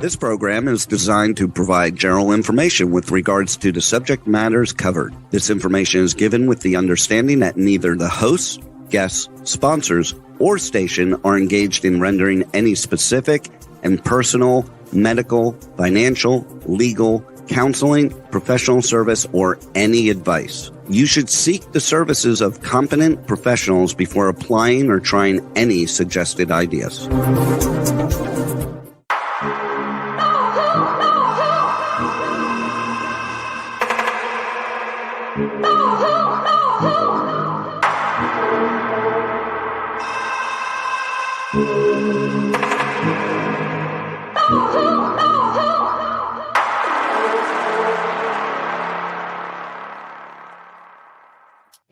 This program is designed to provide general information with regards to the subject matters covered. This information is given with the understanding that neither the hosts, guests, sponsors, or station are engaged in rendering any specific and personal, medical, financial, legal, counseling, professional service, or any advice. You should seek the services of competent professionals before applying or trying any suggested ideas.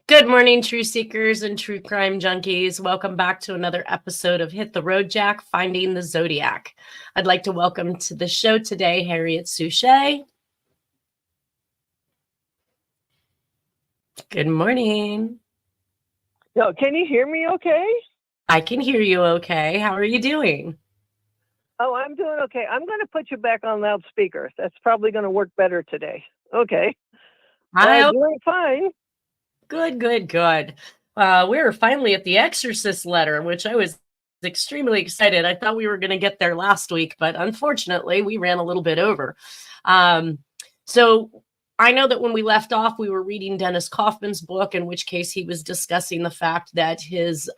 Good morning, true seekers and true crime junkies. Welcome back to another episode of Hit the Road, Jack, Finding the Zodiac. I'd like to welcome to the show today, Harriet Suchet. Good morning. Yo, can you hear me okay? I can hear you okay. How are you doing? Oh, I'm doing okay. I'm going to put you back on loudspeaker. That's probably going to work better today. Okay. I'm doing fine. Good. We were finally at the Exorcist Letter, which I was extremely excited. I thought we were going to get there last week, but unfortunately, we ran a little bit over. So I know that when we left off, we were reading Dennis Kaufman's book, in which case he was discussing the fact that his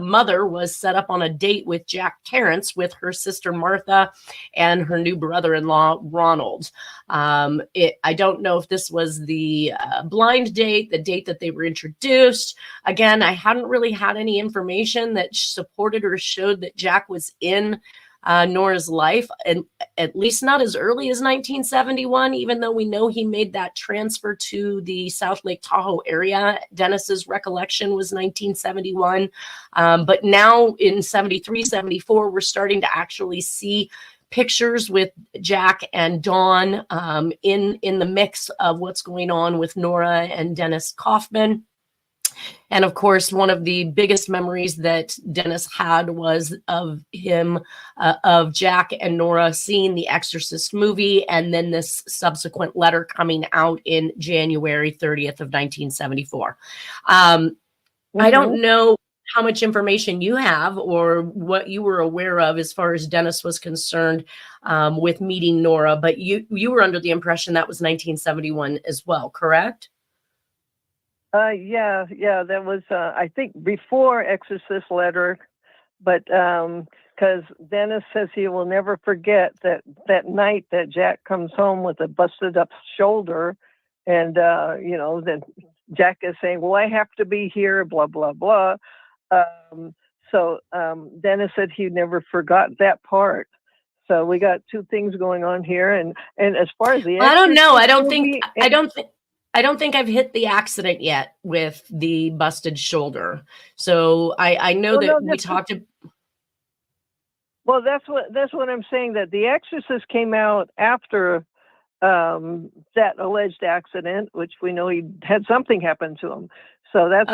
mother was set up on a date with Jack Terrence with her sister Martha and her new brother-in-law Ronald. I don't know if this was the blind date, the date that they were introduced. Again, I hadn't really had any information that supported or showed that Jack was in Nora's life, and at least not as early as 1971, even though we know he made that transfer to the South Lake Tahoe area. Dennis's recollection was 1971. But now in 73, 74, we're starting to actually see pictures with Jack and Dawn in the mix of what's going on with Nora and Dennis Kaufman. And of course, one of the biggest memories that Dennis had was of Jack and Nora seeing the Exorcist movie, and then this subsequent letter coming out in January 30th of 1974. I don't know how much information you have or what you were aware of as far as Dennis was concerned with meeting Nora, but you were under the impression that was 1971 as well, correct? Yeah, that was, I think, before Exorcist Letter, but because Dennis says he will never forget that night that Jack comes home with a busted up shoulder, and, then Jack is saying, well, I have to be here, blah, blah, blah. So Dennis said he never forgot that part. So we got two things going on here, and as far as the I don't know. I don't think I've hit the accident yet with the busted shoulder. So I know we talked to. Well, that's what I'm saying, that The Exorcist came out after that alleged accident, which we know he had something happen to him. So that's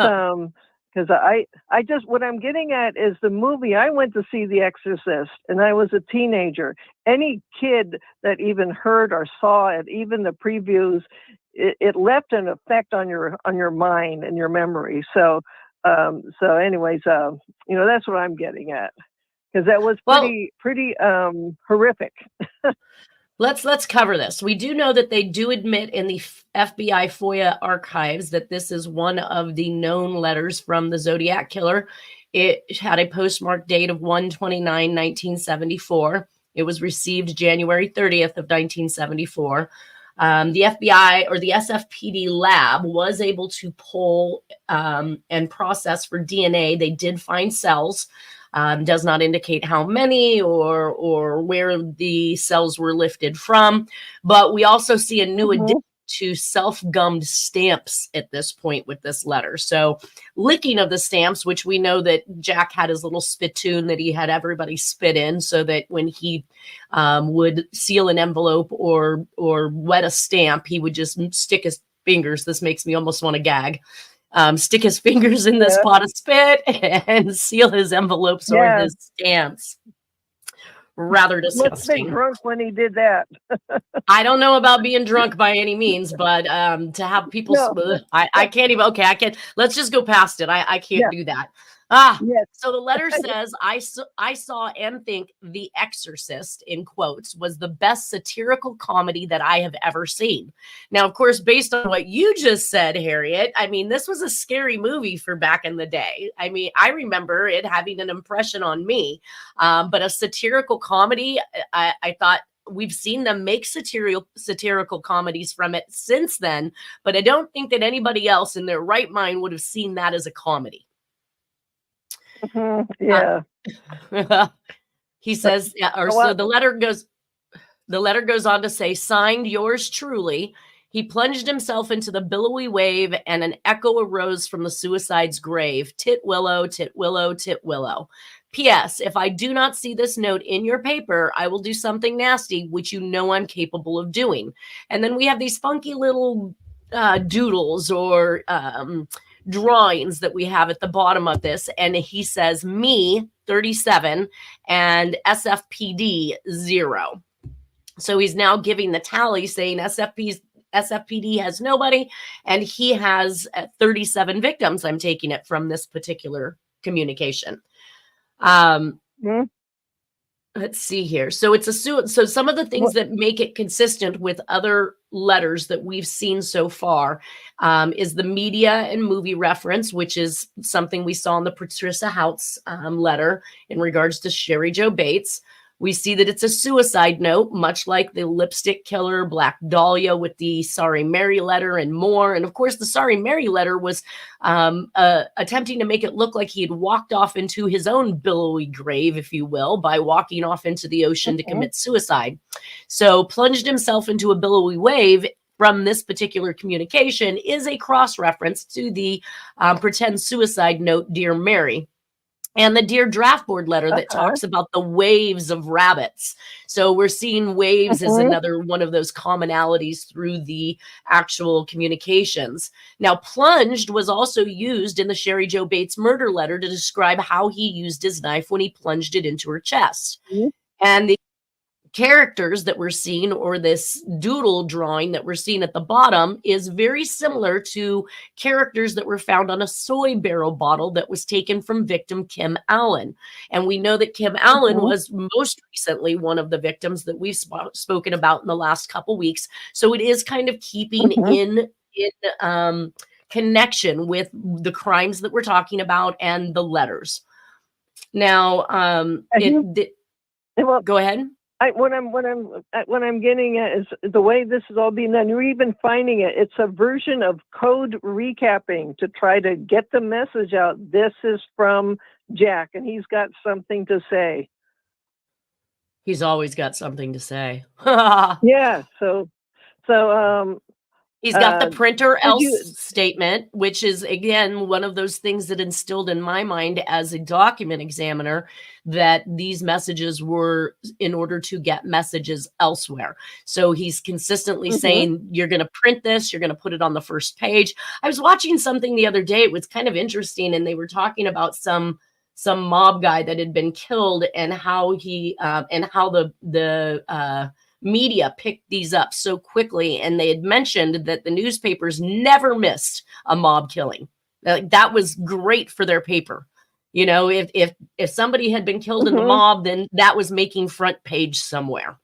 because I just, what I'm getting at is the movie. I went to see The Exorcist and I was a teenager. Any kid that even heard or saw it, even the previews, it left an effect on your mind and your memory. So anyways, that's what I'm getting at, because that was pretty horrific. Let's cover this. We do know that they do admit in the FBI FOIA archives that this is one of the known letters from the Zodiac Killer. It had a postmark date of 1/29/1974. It was received January 30th of 1974. The FBI or the SFPD lab was able to pull and process for DNA. They did find cells. Does not indicate how many or where the cells were lifted from. But we also see a new addition to self-gummed stamps at this point with this letter. So licking of the stamps, which we know that Jack had his little spittoon that he had everybody spit in, so that when he would seal an envelope or wet a stamp, he would just stick his fingers. This makes me almost want to gag. Stick his fingers in this pot of spit and seal his envelopes or his stamps. rather Must have been disgusting. drunk when he did that. I don't know about being drunk by any means, but to have people, No. I can't even. Okay, I can't. Let's just go past it. I can't Yeah. do that. Yes. So the letter says, I saw and think The Exorcist, in quotes, was the best satirical comedy that I have ever seen. Now, of course, based on what you just said, Harriet, I mean, this was a scary movie for back in the day. I mean, I remember it having an impression on me, but a satirical comedy, I thought, we've seen them make satirical comedies from it since then, but I don't think that anybody else in their right mind would have seen that as a comedy. Yeah. He says, so the letter goes on to say, signed yours truly. He plunged himself into the billowy wave, and an echo arose from the suicide's grave. Tit willow, tit willow, tit willow. P.S. If I do not see this note in your paper, I will do something nasty, which you know I'm capable of doing. And then we have these funky little doodles or drawings that we have at the bottom of this. And he says, me, 37, and SFPD, 0. So he's now giving the tally saying SFPD has nobody, and he has 37 victims. I'm taking it from this particular communication. Let's see here. So it's so some of the things that make it consistent with other letters that we've seen so far is the media and movie reference, which is something we saw in the Patricia Houts letter in regards to Sherry Jo Bates. We see that it's a suicide note, much like the Lipstick Killer, Black Dahlia with the Sorry Mary letter and more. And of course, the Sorry Mary letter was attempting to make it look like he had walked off into his own billowy grave, if you will, by walking off into the ocean to commit suicide. So plunged himself into a billowy wave from this particular communication is a cross-reference to the pretend suicide note, Dear Mary. And the Dear Draft Board letter that talks about the waves of rabbits. So we're seeing waves as another one of those commonalities through the actual communications. Now, plunged was also used in the Sherry Jo Bates murder letter to describe how he used his knife when he plunged it into her chest. And the characters that we're seeing, or this doodle drawing that we're seeing at the bottom, is very similar to characters that were found on a soy barrel bottle that was taken from victim Kim Allen. And we know that Kim Allen was most recently one of the victims that we've spoken about in the last couple weeks. So it is kind of keeping in connection with the crimes that we're talking about and the letters. Now, go ahead. What I'm getting at is the way this is all being done. You're even finding it. It's a version of code recapping to try to get the message out. This is from Jack, and he's got something to say. He's always got something to say. Yeah. So he's got the printer else statement, which is, again, one of those things that instilled in my mind as a document examiner that these messages were in order to get messages elsewhere. So he's consistently saying, you're going to print this, you're going to put it on the first page. I was watching something the other day. It was kind of interesting. And they were talking about some mob guy that had been killed and how he and how the media picked these up so quickly. And they had mentioned that the newspapers never missed a mob killing. That was great for their paper. You know, if somebody had been killed in the mob, then that was making front page somewhere.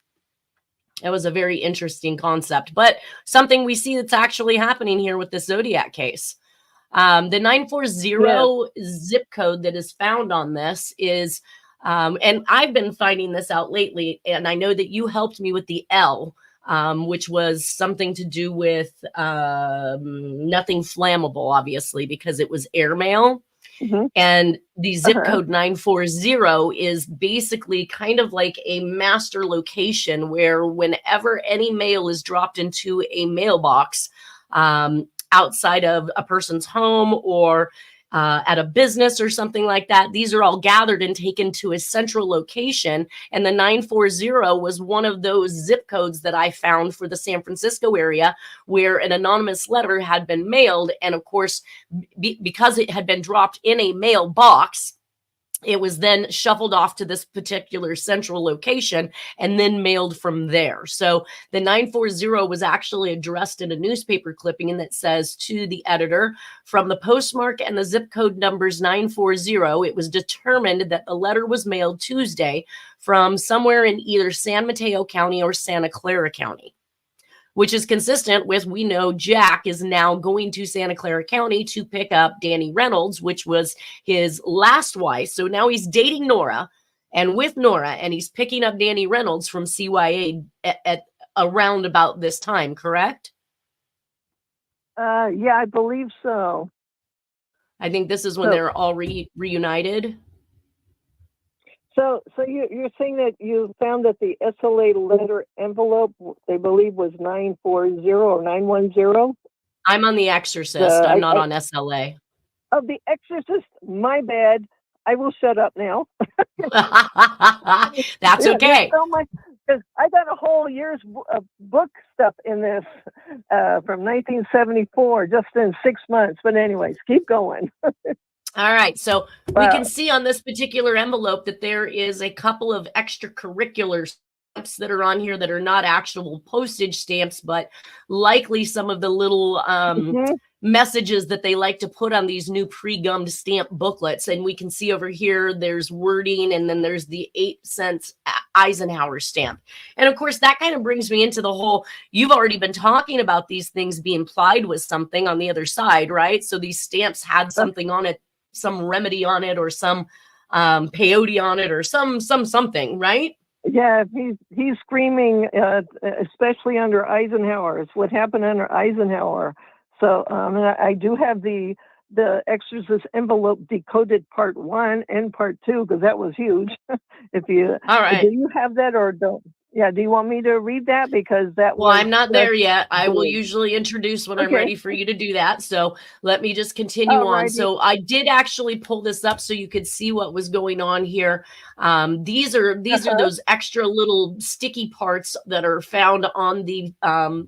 It was a very interesting concept, but something we see that's actually happening here with the Zodiac case. The 940 zip code that is found on this is, and I've been finding this out lately, and I know that you helped me with the L, which was something to do with nothing flammable, obviously, because it was airmail. And the zip code 940 is basically kind of like a master location where whenever any mail is dropped into a mailbox outside of a person's home or at a business or something like that, these are all gathered and taken to a central location. And the 940 was one of those zip codes that I found for the San Francisco area where an anonymous letter had been mailed. And of course, because it had been dropped in a mailbox, It was then shuffled off to this particular central location and then mailed from there. So the 940 was actually addressed in a newspaper clipping, and that says, to the editor, from the postmark and the zip code numbers 940, it was determined that the letter was mailed Tuesday from somewhere in either San Mateo County or Santa Clara County, which is consistent with, we know Jack is now going to Santa Clara County to pick up Danny Reynolds, which was his last wife. So now he's dating Nora and with Nora, and he's picking up Danny Reynolds from CYA at around about this time, correct? Yeah, I believe so. I think this is when they're all reunited. So you're saying that you found that the SLA letter envelope, they believe, was 940 or 910? I'm on The Exorcist. I'm not on SLA. Oh, The Exorcist. My bad. I will shut up now. That's okay. So much, because I got a whole year's of book stuff in this from 1974, just in 6 months. But anyways, keep going. All right, so we can see on this particular envelope that there is a couple of extracurricular stamps that are on here that are not actual postage stamps, but likely some of the little messages that they like to put on these new pre-gummed stamp booklets. And we can see over here, there's wording, and then there's the 8-cent Eisenhower stamp. And of course, that kind of brings me into the whole, you've already been talking about these things being plied with something on the other side, right? So these stamps had something on it, some remedy on it, or some peyote on it, or something, right? Yeah, he's screaming, especially under Eisenhower. It's what happened under Eisenhower. So I do have the Exorcist envelope decoded part 1 and part 2, because that was huge. If you all right, do you have that or don't? Yeah, do you want me to read that? Because that well, I'm not there yet. I will usually introduce when I'm ready for you to do that. So let me just continue on. So I did actually pull this up so you could see what was going on here. These are those extra little sticky parts that are found on the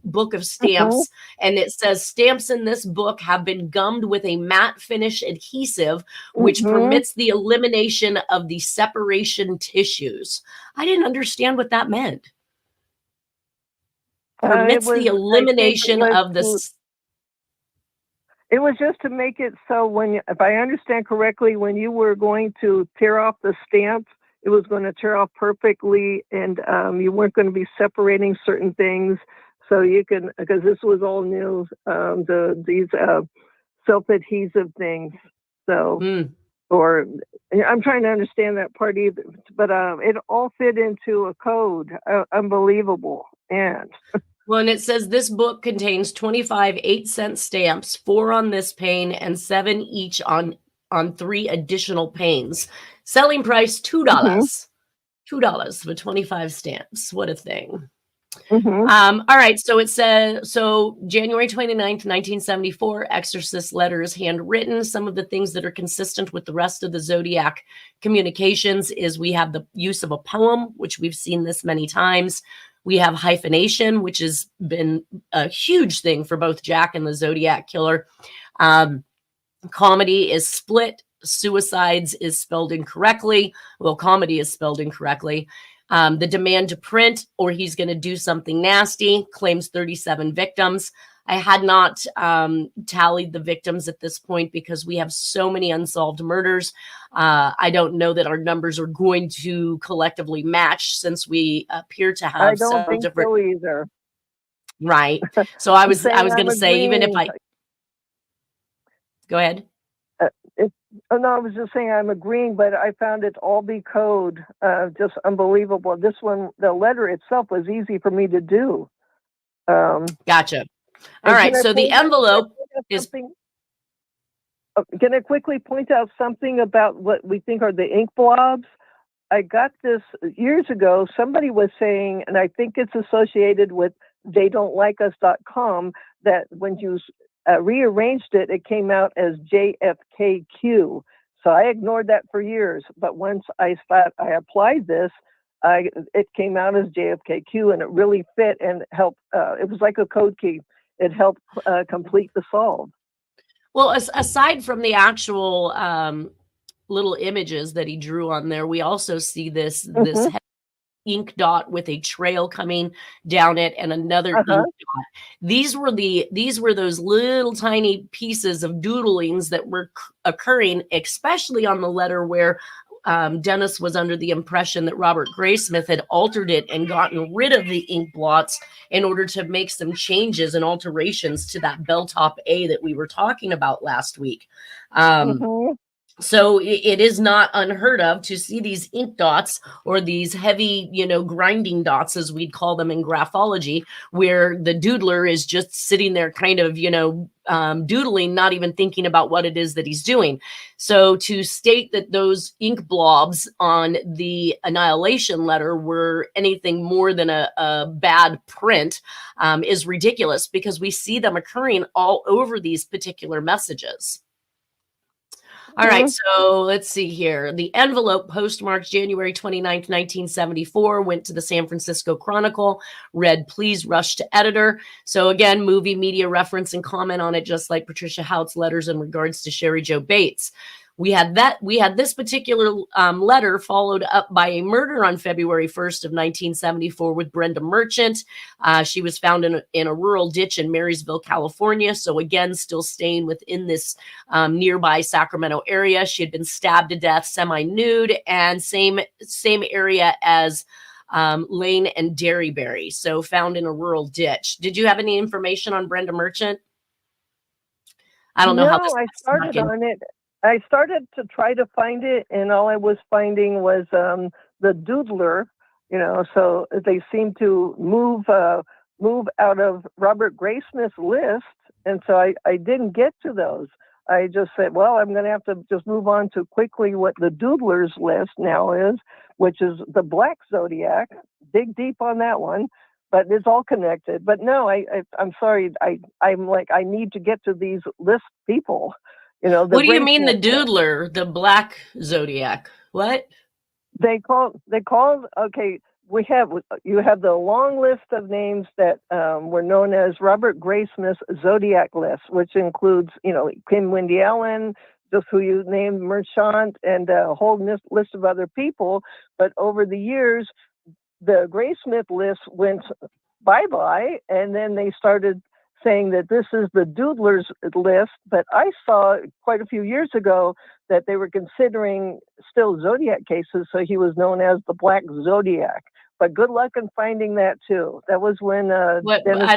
book of stamps. And it says, stamps in this book have been gummed with a matte finish adhesive, which permits the elimination of the separation tissues. I didn't understand what that meant. Permits the elimination of this. It was just to make it so when, if I understand correctly, when you were going to tear off the stamp, it was going to tear off perfectly, and you weren't going to be separating certain things. So you can, because this was all new, these self-adhesive things. So, or I'm trying to understand that part either, but it all fit into a code. Unbelievable. And well, and it says this book contains 25 8-cent stamps, 4 on this pane and 7 each on 3 additional panes. Selling price $2. $2 for 25 stamps. What a thing. All right. So it says, so January 29th, 1974, Exorcist Letter is handwritten. Some of the things that are consistent with the rest of the Zodiac communications is we have the use of a poem, which we've seen this many times. We have hyphenation, which has been a huge thing for both Jack and the Zodiac Killer. Comedy is split. Suicides is spelled incorrectly. Well, comedy is spelled incorrectly. The demand to print, or he's going to do something nasty, claims 37 victims. I had not tallied the victims at this point because we have so many unsolved murders. I don't know that our numbers are going to collectively match, since we appear to have I don't think different. So either. Right. So I was going to say, even if I go ahead. No, I was just saying I'm agreeing, but I found it all be code, just unbelievable. This one, the letter itself was easy for me to do. Gotcha. All right, so the envelope is. Can I quickly point out something about what we think are the ink blobs? I got this years ago. Somebody was saying, and I think it's associated with theydon'tlikeus.com, that when you rearranged it, it came out as JFKQ. So I ignored that for years. But once I applied this, it came out as JFKQ, and it really fit and helped. It was like a code key. It helped complete the solve. Well, aside from the actual little images that he drew on there, we also see this Mhm. ink dot with a trail coming down it and another ink Uh-huh. dot. These were those little tiny pieces of doodlings that were occurring, especially on the letter where Dennis was under the impression that Robert Graysmith had altered it and gotten rid of the ink blots in order to make some changes and alterations to that belltop A that we were talking about last week. Mhm. So it is not unheard of to see these ink dots or these heavy, grinding dots, as we'd call them in graphology, where the doodler is just sitting there kind of, doodling, not even thinking about what it is that he's doing. So to state that those ink blobs on the Annihilation Letter were anything more than a bad print is ridiculous, because we see them occurring all over these particular messages. All right, so let's see here. The envelope postmarked January 29th, 1974 went to the San Francisco Chronicle, read, "Please rush to editor." So again, movie media reference and comment on it, just like Patricia Hout's letters in regards to Sherry Jo Bates. We had this particular letter followed up by a murder on February 1st of 1974 with Brenda Merchant. She was found in a rural ditch in Marysville, California. So again, still staying within this nearby Sacramento area. She had been stabbed to death, semi-nude, and same area as Lane and Derryberry. So found in a rural ditch. Did you have any information on Brenda Merchant? I don't know how this I started on it. I started to try to find it, and all I was finding was the doodler. So they seem to move out of Robert Graysmith's list, and so I didn't get to those. I just said, well, I'm going to have to just move on to quickly what the doodler's list now is, which is the Black Zodiac. Dig deep on that one, but it's all connected. But no, I'm sorry. I'm like, I need to get to these list people. What do you mean the doodler, the Black Zodiac? What? They call okay, you have the long list of names that were known as Robert Graysmith's Zodiac list, which includes, Kim Wendy Allen, just who you named, Merchant, and a whole list of other people. But over the years, the Graysmith list went bye-bye, and then they started saying that this is the doodler's list. But I saw quite a few years ago that they were considering still Zodiac cases, so he was known as the Black Zodiac. But good luck in finding that too. That was when I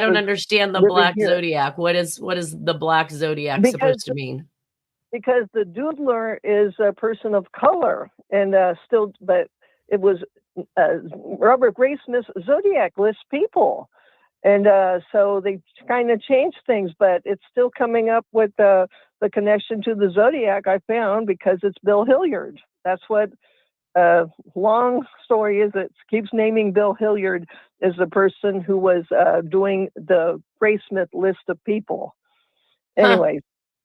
don't understand the Black Zodiac. What is the Black Zodiac supposed to mean? Because the doodler is a person of color, and but it was Robert Graysmith's Zodiac list people. And so they kind of changed things, but it's still coming up with the connection to the Zodiac I found, because it's Bill Hilliard. That's what long story is. It keeps naming Bill Hilliard as the person who was doing the Graysmith list of people. Anyways,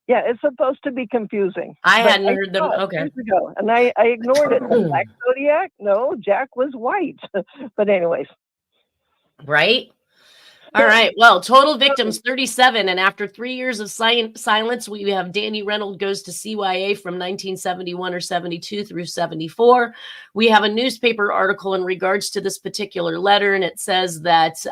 yeah, it's supposed to be confusing. I hadn't heard them. Okay. And I ignored it. Black Zodiac? No, Jack was white. But anyways. Right? All right. Well, total victims 37, and after 3 years of silence, we have Danny Reynolds goes to CYA from 1971 or 72 through 74. We have a newspaper article in regards to this particular letter, and it says that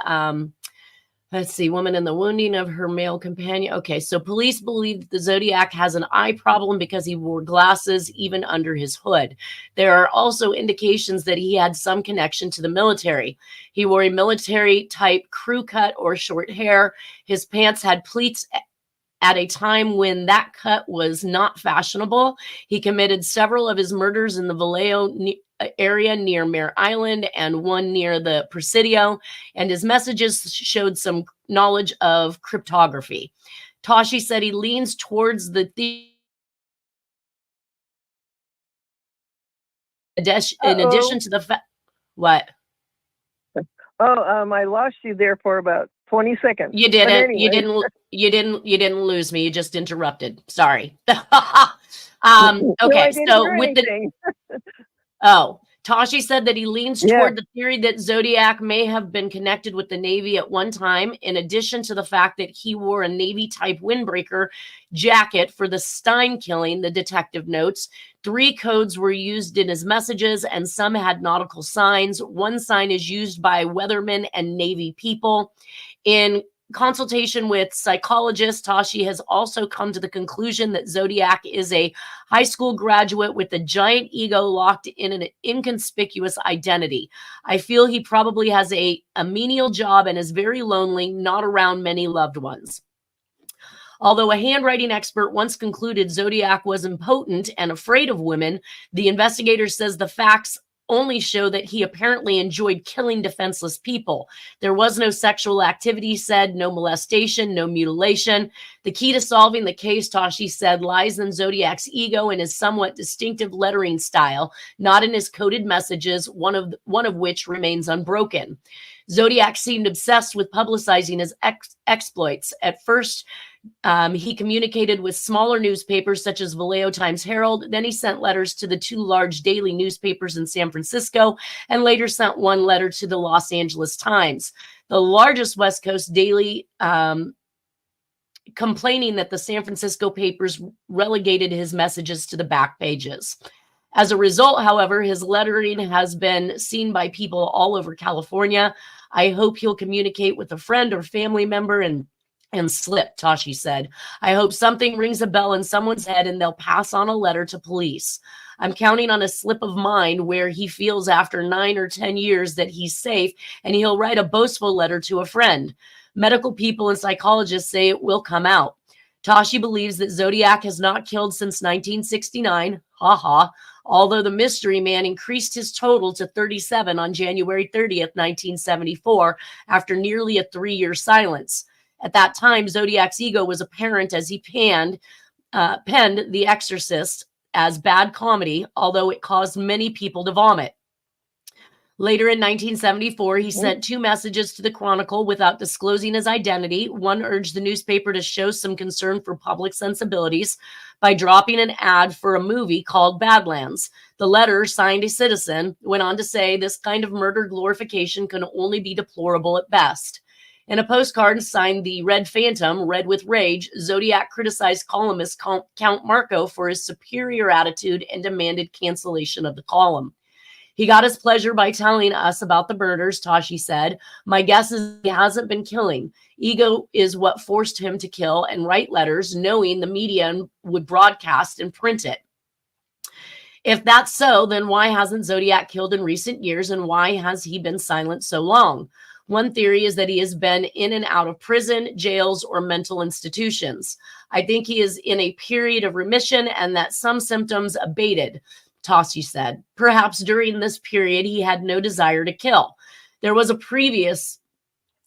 let's see, woman in the wounding of her male companion. Okay, so police believe that the Zodiac has an eye problem because he wore glasses even under his hood. There are also indications that he had some connection to the military. He wore a military type crew cut or short hair. His pants had pleats at a time when that cut was not fashionable. He committed several of his murders in the Vallejo area near Mare Island and one near the Presidio, and his messages showed some knowledge of cryptography. Tashi said he leans towards in addition to the fact, what? I lost you there for about 20 seconds. You didn't. Anyway. You didn't lose me. You just interrupted. Sorry. Okay. So with the Tashi said that he leans toward the theory that Zodiac may have been connected with the Navy at one time, in addition to the fact that he wore a Navy-type windbreaker jacket for the Stein killing, the detective notes. 3 codes were used in his messages, and some had nautical signs. One sign is used by weathermen and Navy people. In consultation with psychologists, Tashi has also come to the conclusion that Zodiac is a high school graduate with a giant ego locked in an inconspicuous identity. I feel he probably has a menial job and is very lonely, not around many loved ones. Although a handwriting expert once concluded Zodiac was impotent and afraid of women, the investigator says the facts only show that he apparently enjoyed killing defenseless people. There was no sexual activity, said, no molestation, no mutilation. The key to solving the case, Tashi said, lies in Zodiac's ego and his somewhat distinctive lettering style, not in his coded messages, one of which remains unbroken. Zodiac seemed obsessed with publicizing his exploits. At first, he communicated with smaller newspapers such as Vallejo Times-Herald. Then he sent letters to the 2 large daily newspapers in San Francisco, and later sent one letter to the Los Angeles Times, the largest West Coast daily, complaining that the San Francisco papers relegated his messages to the back pages. As a result, however, his lettering has been seen by people all over California. I hope he'll communicate with a friend or family member and slip, Tashi said. I hope something rings a bell in someone's head and they'll pass on a letter to police. I'm counting on a slip of mind where he feels after 9 or 10 years that he's safe, and he'll write a boastful letter to a friend. Medical people and psychologists say it will come out. Tashi believes that Zodiac has not killed since 1969. Although the mystery man increased his total to 37 on January 30th, 1974, after nearly a 3-year silence. At that time, Zodiac's ego was apparent as he penned The Exorcist as bad comedy, although it caused many people to vomit. Later in 1974, he sent 2 messages to the Chronicle without disclosing his identity. One urged the newspaper to show some concern for public sensibilities by dropping an ad for a movie called Badlands. The letter, signed a citizen, went on to say this kind of murder glorification can only be deplorable at best. In a postcard signed the Red Phantom, Red with Rage, Zodiac criticized columnist Count Marco for his superior attitude and demanded cancellation of the column. He got his pleasure by telling us about the murders, Tashi said. My guess is he hasn't been killing. Ego is what forced him to kill and write letters, knowing the media would broadcast and print it. If that's so, then why hasn't Zodiac killed in recent years, and why has he been silent so long? One theory is that he has been in and out of prison, jails, or mental institutions. I think he is in a period of remission and that some symptoms abated, Tashi said. Perhaps during this period, he had no desire to kill. There was a previous,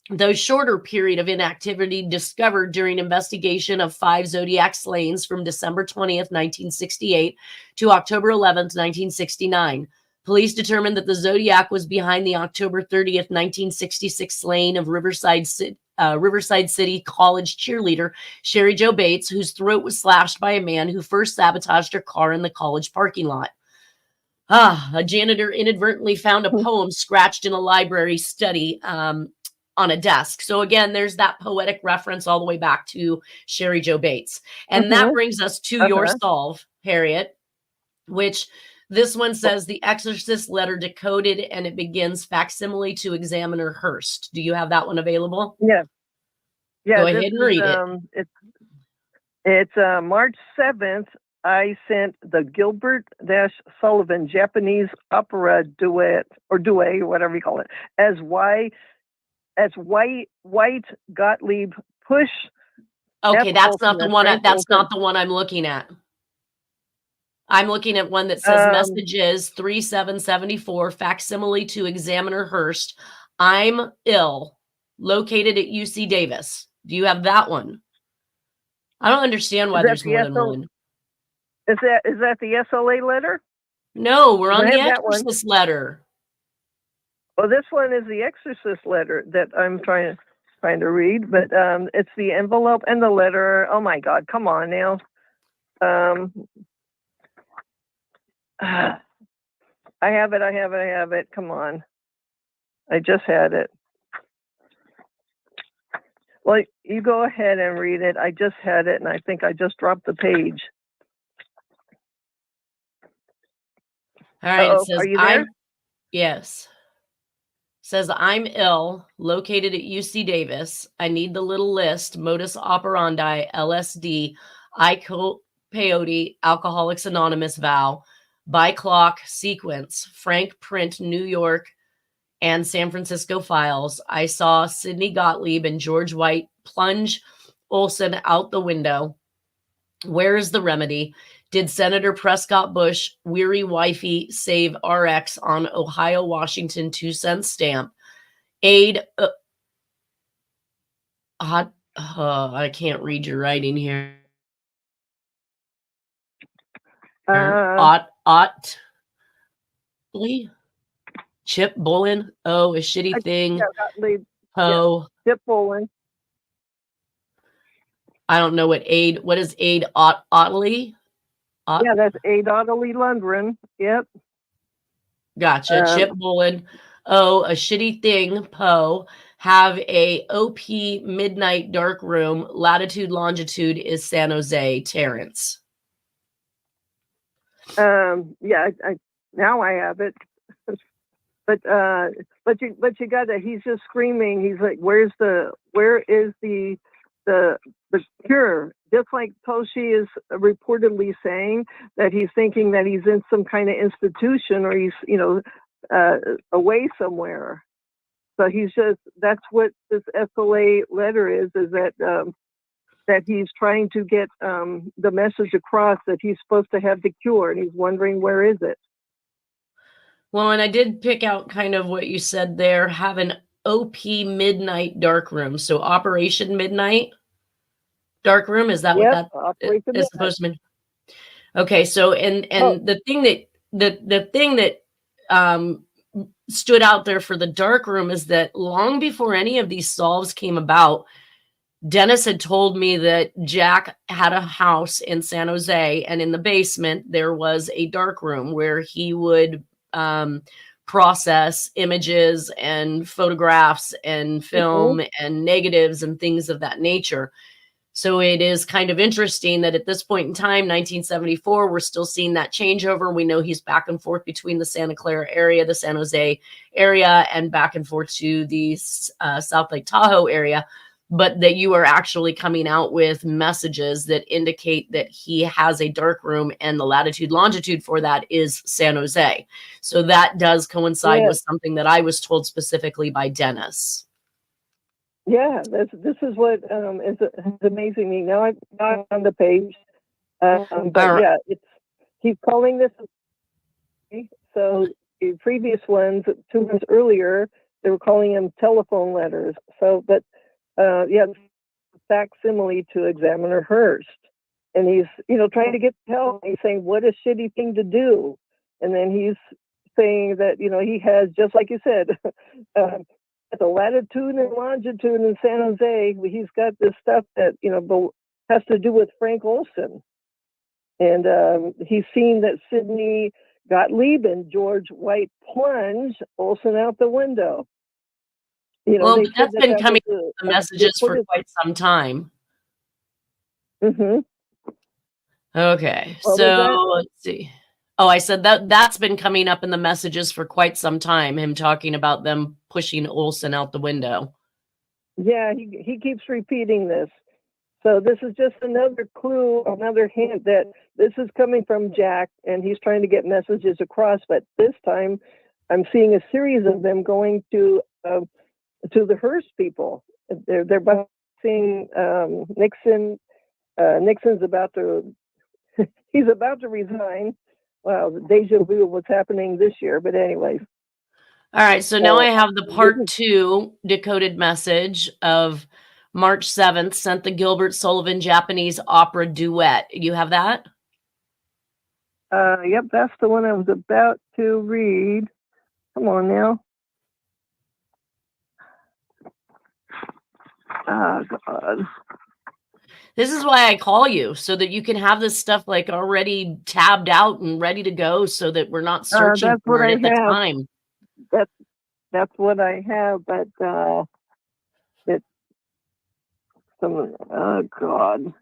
though shorter, period of inactivity discovered during investigation of 5 Zodiac slayings from December 20th, 1968 to October 11th, 1969. Police determined that the Zodiac was behind the October 30th, 1966 slaying of Riverside City College cheerleader Sherry Jo Bates, whose throat was slashed by a man who first sabotaged her car in the college parking lot. A janitor inadvertently found a poem scratched in a library study on a desk. So again, there's that poetic reference all the way back to Sherry Jo Bates. And that brings us to your solve, Harriet, which... This one says The Exorcist Letter decoded, and it begins facsimile to Examiner Hearst. Do you have that one available? Yeah. Go ahead and read it. It's March 7th. I sent the Gilbert Sullivan Japanese opera duet, or whatever you call it, as White Gottlieb Push. Okay, that's not the one. That's not the one I'm looking at. I'm looking at one that says messages 3774, facsimile to Examiner Hearst. I'm ill, located at UC Davis. Do you have that one? I don't understand why there's more than one. Is that the SLA letter? No, we're on the Exorcist Letter. Well, this one is the Exorcist Letter that I'm trying to read, but it's the envelope and the letter. Oh my God, come on now. I have it. Come on. I just had it. Well, you go ahead and read it. I just had it, and I think I just dropped the page. All right. Uh-oh. It says, Are you there? Yes. Says, I'm ill, located at UC Davis. I need the little list, modus operandi, LSD, peyote, Alcoholics Anonymous vow, by clock, sequence, Frank Print, New York, and San Francisco files. I saw Sidney Gottlieb and George White plunge Olson out the window. Where is the remedy? Did Senator Prescott Bush, weary wifey, save RX on Ohio Washington 2-cent stamp? Aid. I can't read your writing here. Chip Bullen. Oh, a shitty thing. Oh, Chip Bullen. I don't know what aid. What is aid? Otley? Yeah, that's Aid Ottilie Lundgren. Yep. Gotcha. Chip Bullen. Oh, a shitty thing. Poe. Have a OP midnight dark room. Latitude, longitude is San Jose. Terrence. Yeah, now I have it. but you got that. He's just screaming. He's like, where is the cure? Just like Toshi is reportedly saying that he's thinking that he's in some kind of institution or he's, away somewhere. So that's what this SLA letter is that he's trying to get the message across that he's supposed to have the cure, and he's wondering where is it. Well, and I did pick out kind of what you said there, have an OP midnight dark room. So Operation Midnight dark room, is that what that is supposed to mean? Okay, so and the thing that stood out there for the dark room is that long before any of these solves came about, Dennis had told me that Jack had a house in San Jose, and in the basement there was a dark room where he would process images and photographs and film and negatives and things of that nature. So it is kind of interesting that at this point in time, 1974, we're still seeing that changeover. We know he's back and forth between the Santa Clara area, the San Jose area, and back and forth to the South Lake Tahoe area, but that you are actually coming out with messages that indicate that he has a dark room, and the latitude longitude for that is San Jose. So that does coincide with something that I was told specifically by Dennis. Yeah, this is what is amazing me. Now I'm not on the page, but he's calling this. So the previous ones, 2 months earlier, they were calling them telephone letters. So, but facsimile to Examiner Hearst, and he's trying to get help. He's saying, "What a shitty thing to do," and then he's saying that he has, just like you said. The latitude and longitude in San Jose, he's got this stuff that has to do with Frank Olson, and he's seen that Sidney Gottlieb and George White plunge Olson out the window. Well, that's been coming the messages for quite some time. Okay, so let's see. Oh, I said that's been coming up in the messages for quite some time, him talking about them pushing Olson out the window. Yeah, he keeps repeating this. So this is just another clue, another hint that this is coming from Jack, and he's trying to get messages across. But this time, I'm seeing a series of them going to the Hearst people. They're seeing Nixon. Nixon's about to he's about to resign. Wow, deja vu of what's happening this year. But anyways. All right, so now I have the part 2 decoded message of March 7th, sent the Gilbert Sullivan Japanese opera duet. You have that? Yep, that's the one I was about to read. Come on now. Oh, God. This is why I call you, so that you can have this stuff like already tabbed out and ready to go so that we're not searching That's what for it I at the have. time. That's what I have, but it's some. Oh God.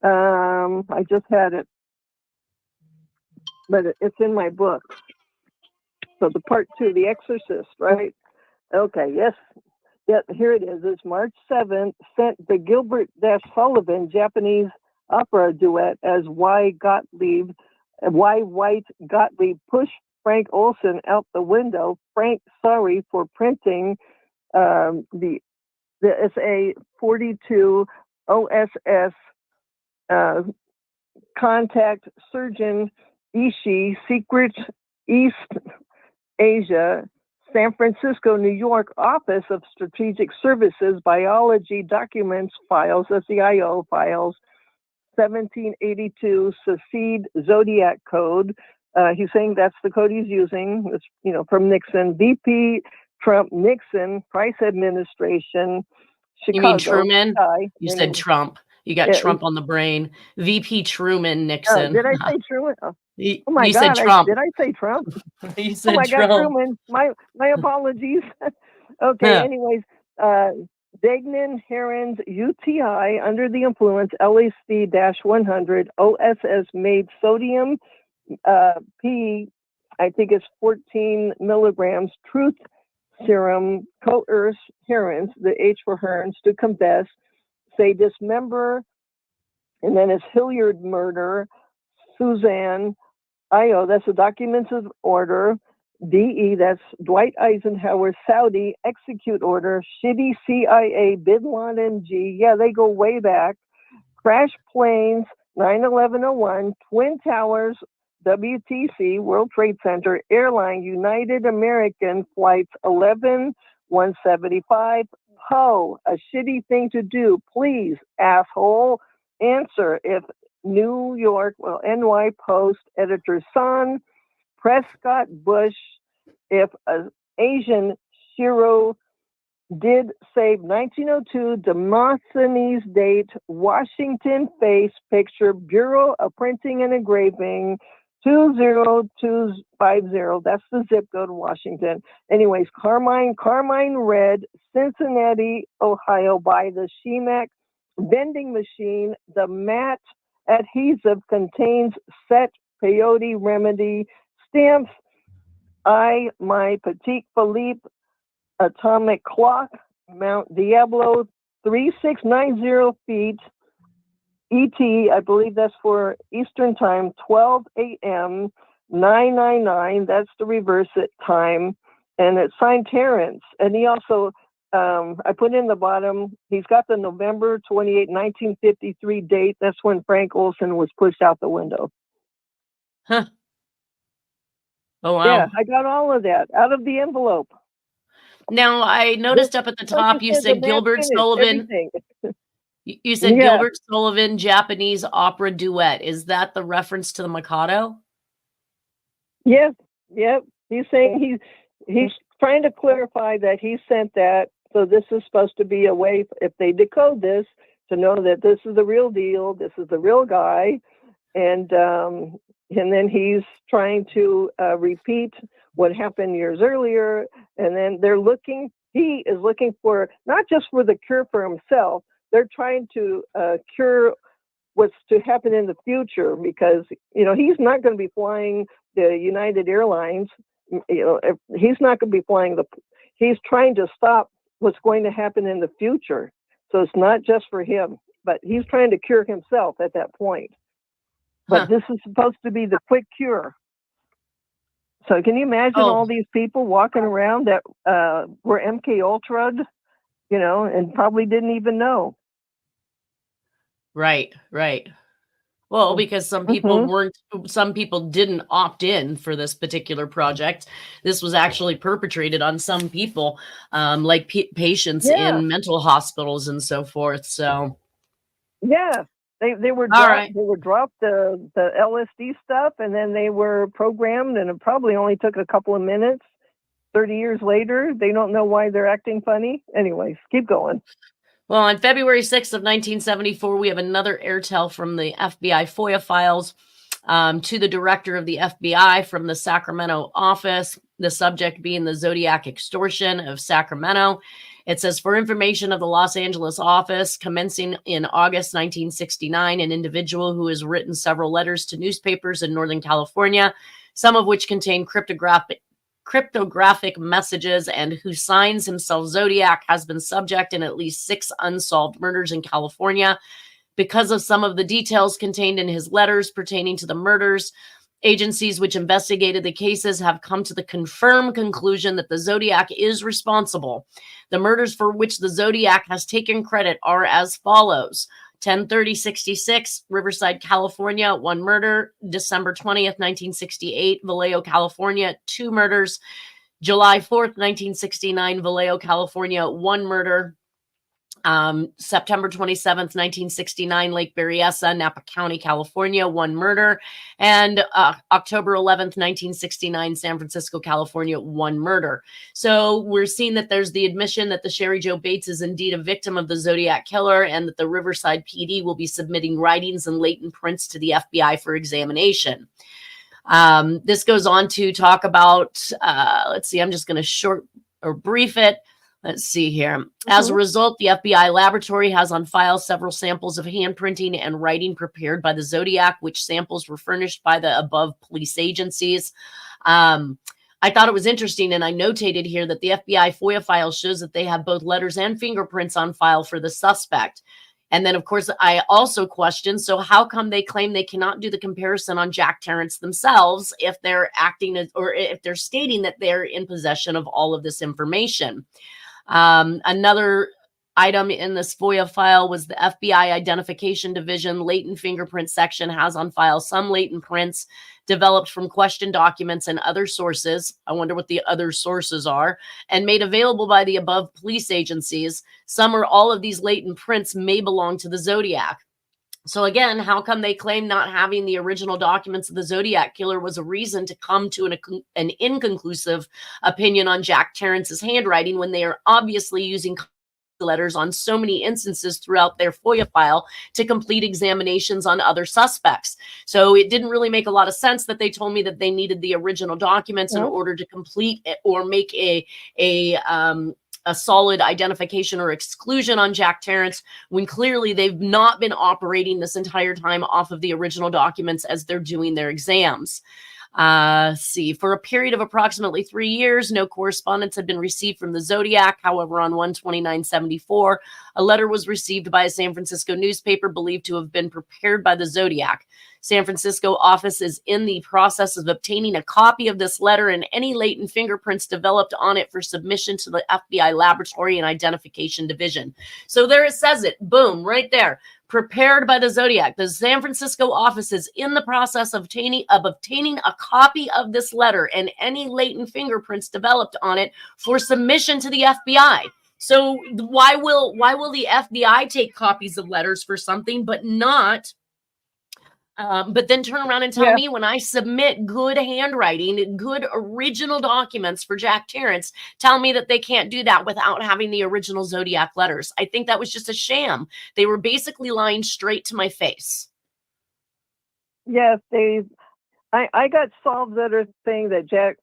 I just had it, but it's in my book. So the part 2, The Exorcist, right? Okay, yes. Yeah, here it is. It's March 7th, sent the Gilbert Sullivan Japanese opera duet as White Gottlieb pushed Frank Olson out the window. Frank, sorry for printing the SA 42 OSS contact surgeon Ishii, Secret East Asia, San Francisco, New York Office of Strategic Services, Biology Documents Files, SEIO Files, 1782 Secede Zodiac Code. He's saying that's the code he's using. It's, from Nixon. VP Trump Nixon, Price Administration, Chicago. You mean Truman? You said Trump. You got Trump on the brain. VP Truman Nixon. Did I say Truman? Oh my you God! Said Trump. Did I say Trump? You said oh my Trump. God, Truman! My apologies. Okay. Yeah. Anyways, Degnan Herons UTI under the influence LAC-100 OSS made sodium P, I think it's 14 milligrams truth serum coerce Herons, the H for Herons, to confess, say dismember, and then it's Hilliard murder, Suzanne, IO, that's the documents of order, DE, that's Dwight Eisenhower, Saudi, execute order, shitty CIA, Bin Laden G, yeah, they go way back, crash planes, 9/11/01, Twin Towers, WTC, World Trade Center, airline, United American flights 11-175, Poe, a shitty thing to do, please, asshole, answer if New York, NY Post, editor's son, Prescott Bush, if an Asian Shiro did save 1902 Demosthenes date, Washington face picture, Bureau of Printing and Engraving, 20250. That's the zip code of Washington. Anyways, Carmine Red, Cincinnati, Ohio, by the Shemak vending machine. The matte adhesive contains set peyote remedy stamps. My Petit Philippe atomic clock, Mount Diablo, 3690 feet. ET, I believe that's for Eastern Time, 12 a.m., 999. That's the reverse it time. And it's signed Terrence. And he also, I put in the bottom, he's got the November 28, 1953 date. That's when Frank Olson was pushed out the window. Huh. Oh, wow. Yeah, I got all of that out of the envelope. Now, I noticed up at the top, you said Gilbert Sullivan. You said Gilbert Sullivan Japanese opera duet. Is that the reference to the Mikado? Yes. Yep. He's saying he's trying to clarify that he sent that. So this is supposed to be a way, if they decode this, to know that this is the real deal. This is the real guy. And then he's trying to repeat what happened years earlier. And then he is looking for, not just for the cure for himself, they're trying to cure what's to happen in the future, because, he's not going to be flying the United Airlines. He's not going to be flying he's trying to stop what's going to happen in the future. So it's not just for him, but he's trying to cure himself at that point. But this is supposed to be the quick cure. So can you imagine all these people walking around that were MK Ultra'd, and probably didn't even know? Right. Well, because some people didn't opt in for this particular project. This was actually perpetrated on some people, like patients in mental hospitals and so forth. So, yeah, they were dropped. They were dropped the LSD stuff, and then they were programmed, and it probably only took a couple of minutes. 30 years later, they don't know why they're acting funny. Anyways, keep going. Well, on February 6th of 1974, we have another airtel from the FBI FOIA files to the director of the FBI from the Sacramento office, the subject being the Zodiac extortion of Sacramento. It says, for information of the Los Angeles office, commencing in August 1969, an individual who has written several letters to newspapers in Northern California, some of which contain cryptographic messages, and who signs himself Zodiac, has been subject in at least 6 unsolved murders in California. Because of some of the details contained in his letters pertaining to the murders, agencies which investigated the cases have come to the confirmed conclusion that the Zodiac is responsible. The murders for which the Zodiac has taken credit are as follows: 10/30/66, Riverside, California, 1 murder. December 20th, 1968, Vallejo, California, 2 murders. July 4th, 1969, Vallejo, California, 1 murder. September 27th, 1969, Lake Berryessa, Napa County, California, 1 murder. And October 11th, 1969, San Francisco, California, 1 murder. So we're seeing that there's the admission that the Sherry Jo Bates is indeed a victim of the Zodiac Killer, and that the Riverside PD will be submitting writings and latent prints to the FBI for examination. This goes on to talk about, let's see, I'm just going to short or brief it. Let's see here. As a result, the FBI laboratory has on file several samples of handprinting and writing prepared by the Zodiac, which samples were furnished by the above police agencies. I thought it was interesting, and I notated here that the FBI FOIA file shows that they have both letters and fingerprints on file for the suspect. And then, of course, I also questioned, so how come they claim they cannot do the comparison on Jack Terrence themselves if they're acting as, or if they're stating that they're in possession of all of this information? Another item in this FOIA file was the FBI Identification Division latent fingerprint section has on file some latent prints developed from questioned documents and other sources. I wonder what the other sources are, and made available by the above police agencies. Some or all of these latent prints may belong to the Zodiac. So again, how come they claim not having the original documents of the Zodiac Killer was a reason to come to an inconclusive opinion on Jack Terrence's handwriting when they are obviously using letters on so many instances throughout their FOIA file to complete examinations on other suspects? So it didn't really make a lot of sense that they told me that they needed the original documents in order to complete or make a solid identification or exclusion on Jack Terrence, when clearly they've not been operating this entire time off of the original documents as they're doing their exams. See, for a period of approximately 3 years, no correspondence had been received from the Zodiac. However, on 1/29/74, a letter was received by a San Francisco newspaper believed to have been prepared by the Zodiac. San Francisco office is in the process of obtaining a copy of this letter and any latent fingerprints developed on it for submission to the FBI Laboratory and Identification Division. So there it says it, boom, right there. Prepared by the Zodiac. The San Francisco office is in the process of obtaining a copy of this letter and any latent fingerprints developed on it for submission to the FBI. So why will the FBI take copies of letters for something, but not? But then turn around and tell me when I submit good handwriting, good original documents for Jack Terrence, tell me that they can't do that without having the original Zodiac letters. I think that was just a sham. They were basically lying straight to my face. Yes, I got solved letter saying that Jack,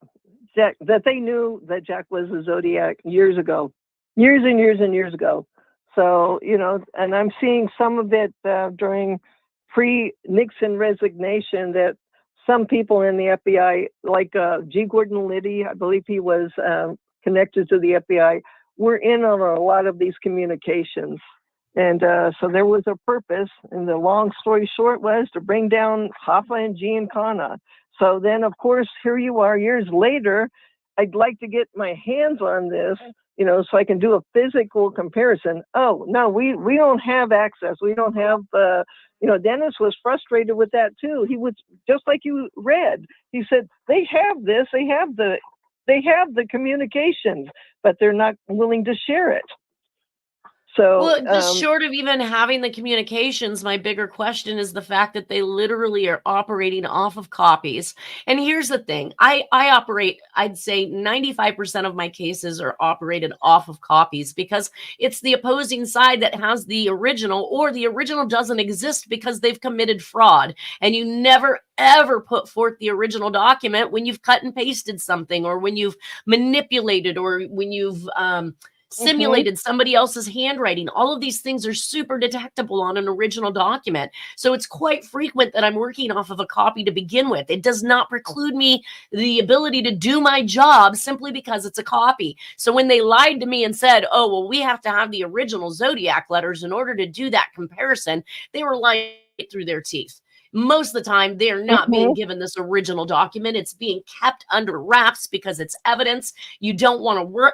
that they knew that Jack was a Zodiac years ago, years and years ago. So, and I'm seeing some of it during pre-Nixon resignation, that some people in the FBI, like G. Gordon Liddy, I believe he was connected to the FBI, were in on a lot of these communications. And so there was a purpose, and the long story short was to bring down Hoffa and Giancana. So then, of course, here you are years later. I'd like to get my hands on this, so I can do a physical comparison. Oh, no, we don't have access. We don't have, Dennis was frustrated with that too. He was, just like you read, he said, they have this, they have the communications, but they're not willing to share it. So, Well, just short of even having the communications, my bigger question is the fact that they literally are operating off of copies. And here's the thing. I operate, I'd say 95% of my cases are operated off of copies because it's the opposing side that has the original, or the original doesn't exist because they've committed fraud. And you never, ever put forth the original document when you've cut and pasted something, or when you've manipulated, or when you've simulated somebody else's handwriting. All of these things are super detectable on an original document. So it's quite frequent that I'm working off of a copy to begin with. It does not preclude me the ability to do my job simply because it's a copy. So when they lied to me and said, oh, well, we have to have the original Zodiac letters in order to do that comparison, they were lying through their teeth. Most of the time, they're not being given this original document. It's being kept under wraps because it's evidence. You don't want to work.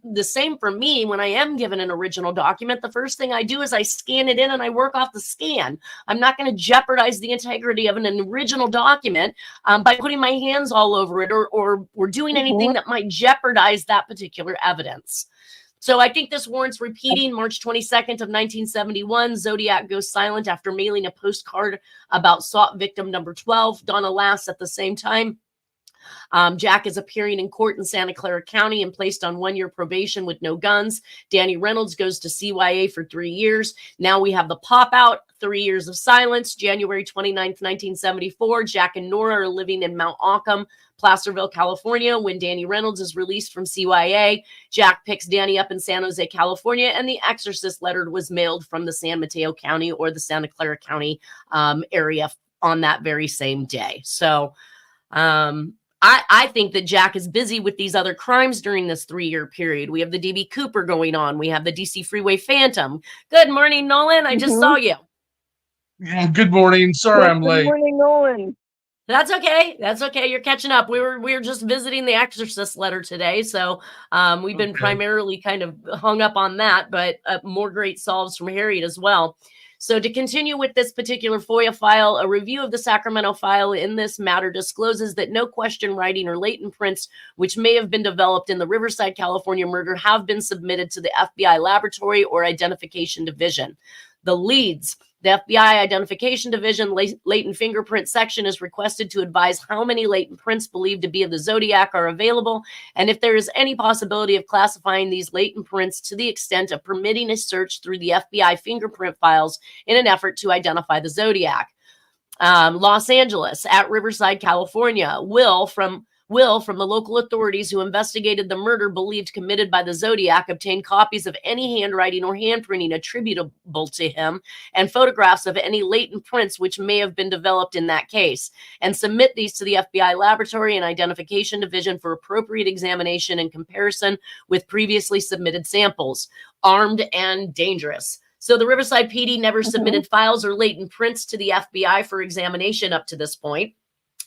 The same for me. When I am given an original document, the first thing I do is I scan it in and I work off the scan. I'm not going to jeopardize the integrity of an original document by putting my hands all over it, or doing anything that might jeopardize that particular evidence. So I think this warrants repeating. March 22nd of 1971, Zodiac goes silent after mailing a postcard about sought victim number 12. Donna laughs at the same time. Jack is appearing in court in Santa Clara County and placed on 1-year probation with no guns. Danny Reynolds goes to CYA for 3 years. Now we have the pop out, 3 years of silence. January 29th, 1974, Jack and Nora are living in Mount Auckham, Placerville, California, when Danny Reynolds is released from CYA. Jack picks Danny up in San Jose, California, and the Exorcist Letter was mailed from the San Mateo County or the Santa Clara County area on that very same day. So I think that Jack is busy with these other crimes during this 3-year period. We have the DB Cooper going on. We have the DC Freeway Phantom. Good morning, Nolan. I just saw you. Yeah, good morning. Sorry I'm late. Good morning, Nolan. That's okay. That's okay. You're catching up. We were just visiting the Exorcist Letter today, so we've been primarily kind of hung up on that, but more great solves from Harriet as well. So to continue with this particular FOIA file, a review of the Sacramento file in this matter discloses that no question writing or latent prints which may have been developed in the Riverside, California murder have been submitted to the FBI Laboratory or Identification Division. The leads, the FBI Identification Division latent fingerprint section, is requested to advise how many latent prints believed to be of the Zodiac are available, and if there is any possibility of classifying these latent prints to the extent of permitting a search through the FBI fingerprint files in an effort to identify the Zodiac. Los Angeles, at Riverside, California, Will from the local authorities who investigated the murder believed committed by the Zodiac obtained copies of any handwriting or handprinting attributable to him and photographs of any latent prints which may have been developed in that case, and submit these to the FBI Laboratory and Identification Division for appropriate examination and comparison with previously submitted samples. Armed and dangerous. So the Riverside PD never submitted files or latent prints to the FBI for examination up to this point.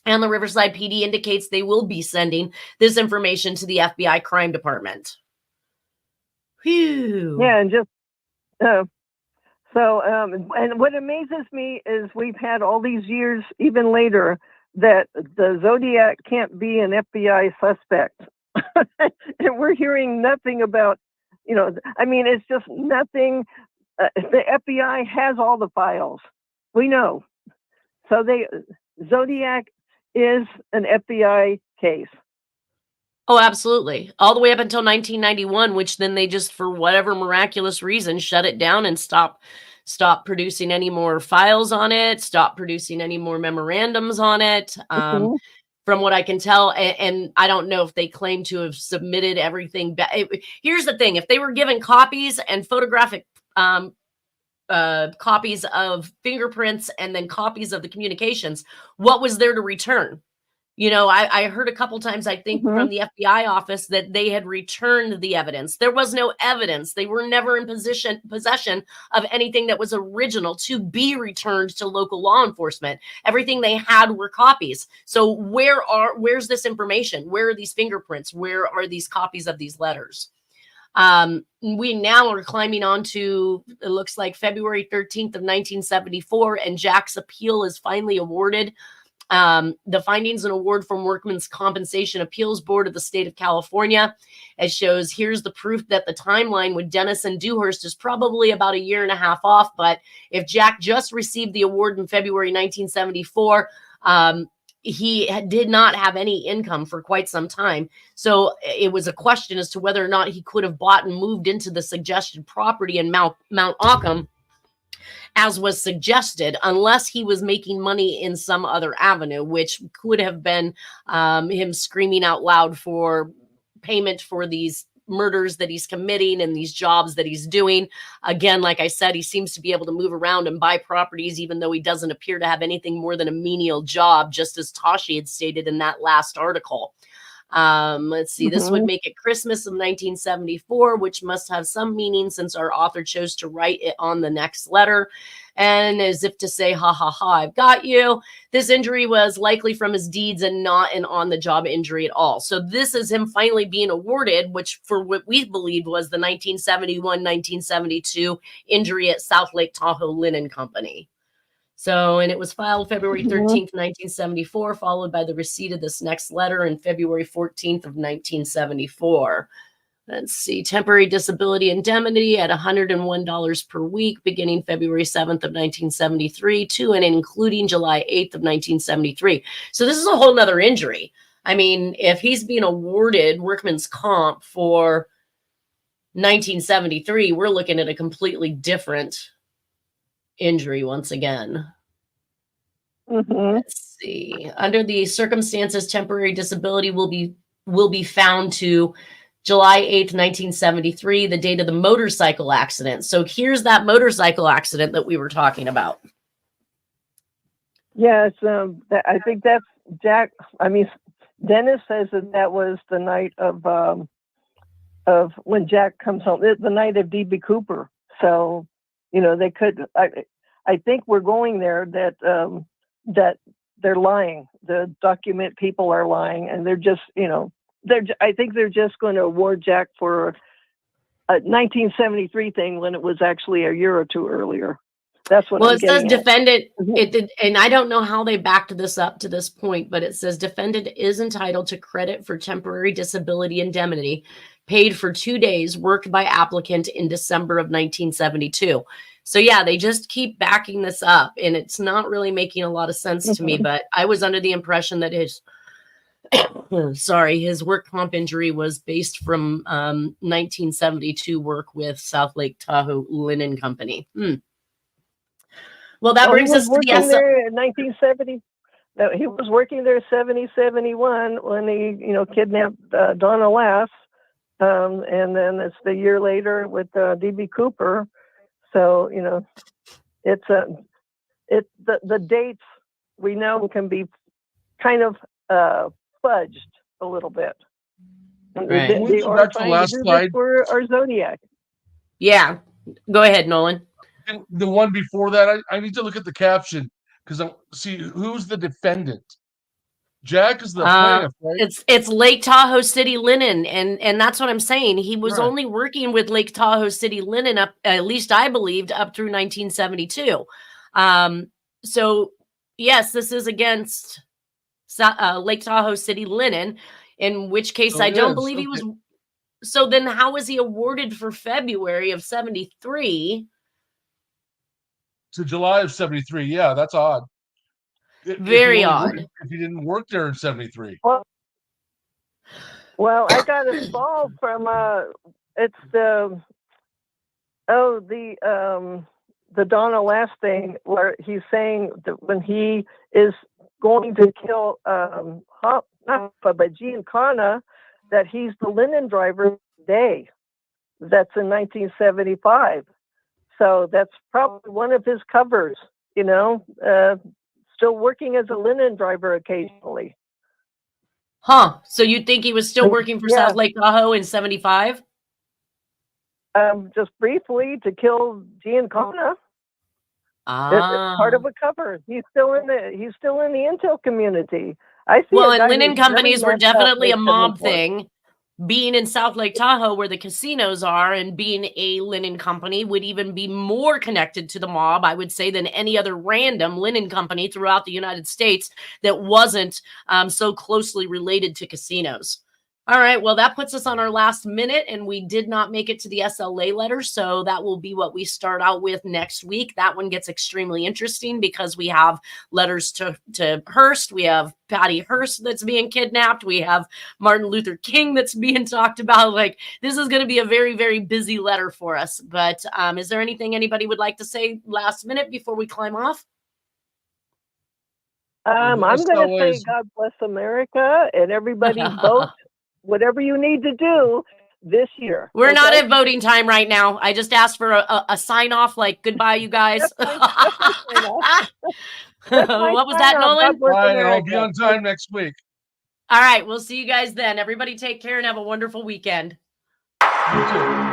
And the Riverside PD indicates they will be sending this information to the FBI crime department. Whew. Yeah, and just and what amazes me is we've had all these years, even later, that the Zodiac can't be an FBI suspect. And we're hearing nothing about, I mean, it's just nothing. The FBI has all the files. We know. So Zodiac is an FBI case. Oh, absolutely. All the way up until 1991, which then they just, for whatever miraculous reason, shut it down and stop producing any more files on it, stop producing any more memorandums on it. From what I can tell, and I don't know if they claim to have submitted everything. Here's the thing. If they were given copies and photographic copies of fingerprints and then copies of the communications, what was there to return? I heard a couple times, I think, from the FBI office that they had returned the evidence. There was no evidence. They were never in possession of anything that was original to be returned to local law enforcement. Everything they had were copies. So where's this information? Where are these fingerprints? Where are these copies of these letters? We now are climbing on to, it looks like February 13th of 1974, and Jack's appeal is finally awarded. The findings and award from Workmen's Compensation Appeals Board of the state of California. It shows here's the proof that the timeline with Dennis and Dewhurst is probably about a year and a half off. But if Jack just received the award in February 1974, he did not have any income for quite some time. So it was a question as to whether or not he could have bought and moved into the suggested property in Mount Occam, as was suggested, unless he was making money in some other avenue, which could have been him screaming out loud for payment for these murders that he's committing and these jobs that he's doing. Again, like I said, he seems to be able to move around and buy properties, even though he doesn't appear to have anything more than a menial job, just as Tashi had stated in that last article. Let's see, this would make it Christmas of 1974, which must have some meaning since our author chose to write it on the next letter. And as if to say, ha, ha, ha, I've got you. This injury was likely from his deeds and not an on-the-job injury at all. So this is him finally being awarded, which for what we believed was the 1971-1972 injury at South Lake Tahoe Linen Company. So, and it was filed February 13th, 1974, followed by the receipt of this next letter in February 14th of 1974. Let's see, temporary disability indemnity at $101 per week, beginning February 7th of 1973 to and including July 8th of 1973. So this is a whole nother injury. I mean, if he's being awarded workman's comp for 1973, we're looking at a completely different injury once again. Let's see. Under the circumstances, temporary disability will be found to July 8th, 1973, the date of the motorcycle accident. So here's that motorcycle accident that we were talking about. Yes, I think that's Jack. I mean, Dennis says that was the night of when Jack comes home, the night of D.B. Cooper. So, you know, they could. I think we're going there that they're lying. The document people are lying, and they're just, you know. I think they're just going to award Jack for a 1973 thing when it was actually a year or two earlier. That's what. Well, it says defendant. And I don't know how they backed this up to this point, but it says defendant is entitled to credit for temporary disability indemnity paid for 2 days worked by applicant in December of 1972. So yeah, they just keep backing this up, and it's not really making a lot of sense to me. But I was under the impression that his work comp injury was based from 1972 work with South Lake Tahoe Linen Company. Well, that brings us to the there in 1970. He was working there 71 when he, you know, kidnapped Donna Lass, and then it's the year later with D.B. Cooper. So, you know, it's the dates we know can be kind of fudged a little bit. Right. They are trying to do this for our Zodiac. Yeah. Go ahead, Nolan. And the one before that, I need to look at the caption because I see who's the defendant. Jack is the plaintiff, right? It's Lake Tahoe City Linen, and that's what I'm saying. He was only working with Lake Tahoe City Linen up, at least I believed, up through 1972. So yes, this is against Lake Tahoe City Linen, in which case I don't believe he was. So then how was he awarded for February of 73? To July of 73. Yeah, that's odd. Very odd. If he didn't work there in 73. Well, I got a call from it's the Donna Lass thing where he's saying that when he is going to kill but Giancana, that he's the linen driver today. That's in 1975. So that's probably one of his covers, you know, still working as a linen driver occasionally. Huh. So you think he was still working for South Lake Tahoe in 75? Just briefly to kill Giancana. It's part of a cover. He's still in the intel community. I see. Well, and linen companies were definitely a mob thing. being in South Lake Tahoe where the casinos are and being a linen company would even be more connected to the mob, I would say, than any other random linen company throughout the United States that wasn't so closely related to casinos. All right, well, that puts us on our last minute, and we did not make it to the SLA letter, so that will be what we start out with next week. That one gets extremely interesting because we have letters to Hearst, we have Patty Hearst that's being kidnapped, we have Martin Luther King that's being talked about. Like, this is going to be a very, very busy letter for us. But is there anything anybody would like to say last minute before we climb off? I'm going to say God bless America, and everybody vote whatever you need to do this year. We're not at voting time right now. I just asked for a sign off, like goodbye, you guys. What was that, Nolan? Fine, I'll be on time next week. All right, we'll see you guys then. Everybody take care and have a wonderful weekend. You too.